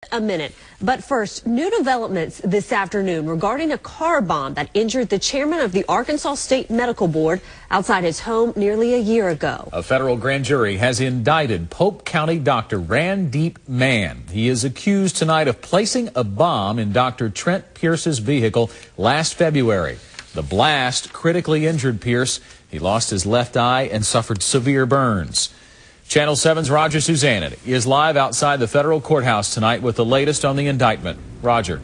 A minute. But first, new developments this afternoon regarding a car bomb that injured the chairman of the Arkansas State Medical Board outside his home nearly a year ago. A federal grand jury has indicted Polk County Dr. Randeep Mann. He is accused tonight of placing a bomb in Dr. Trent Pierce's vehicle last February. The blast critically injured Pierce. He lost his left eye and suffered severe burns. Channel 7's Roger Suzanne is live outside the federal courthouse tonight with the latest on the indictment. Roger.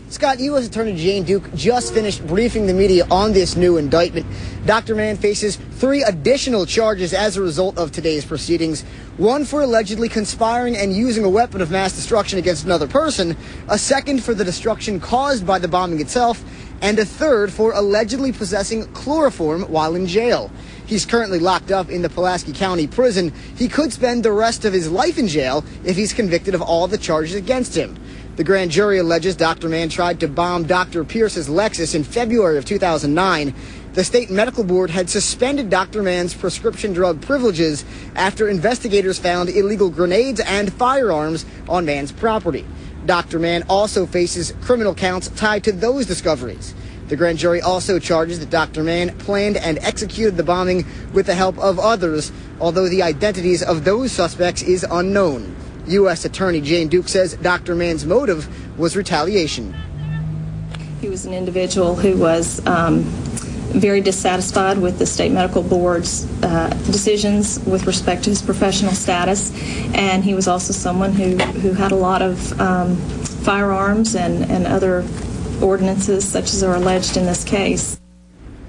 Scott, U.S. Attorney Jane Duke just finished briefing the media on this new indictment. Dr. Mann faces 3 additional charges as a result of today's proceedings. One for allegedly conspiring and using a weapon of mass destruction against another person, a second for the destruction caused by the bombing itself, and a third for allegedly possessing chloroform while in jail. He's currently locked up in the Pulaski County Prison. He could spend the rest of his life in jail if he's convicted of all the charges against him. The grand jury alleges Dr. Mann tried to bomb Dr. Pierce's Lexus in February of 2009. The state medical board had suspended Dr. Mann's prescription drug privileges after investigators found illegal grenades and firearms on Mann's property. Dr. Mann also faces criminal counts tied to those discoveries. The grand jury also charges that Dr. Mann planned and executed the bombing with the help of others, although the identities of those suspects is unknown. U.S. Attorney Jane Duke says Dr. Mann's motive was retaliation. He was an individual who was very dissatisfied with the state medical board's decisions with respect to his professional status, and he was also someone who had a lot of firearms and other ordinances such as are alleged in this case.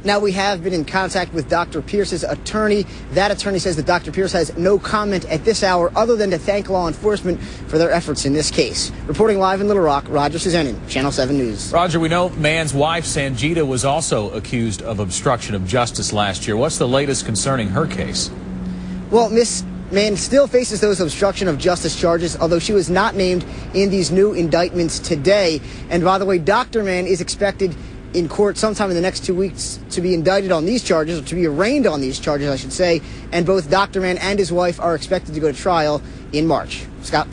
Now, we have been in contact with Dr. Pierce's attorney. That attorney says that Dr. Pierce has no comment at this hour other than to thank law enforcement for their efforts in this case. Reporting live in Little Rock, Roger Suzanne, Channel 7 News. Roger, we know Mann's wife, Sangeeta, was also accused of obstruction of justice last year. What's the latest concerning her case? Well, Miss Mann still faces those obstruction of justice charges, although she was not named in these new indictments today. And by the way, Dr. Mann is expected in court sometime in the next 2 weeks to be indicted on these charges, or to be arraigned on these charges, I should say. And both Dr. Mann and his wife are expected to go to trial in March. Scott?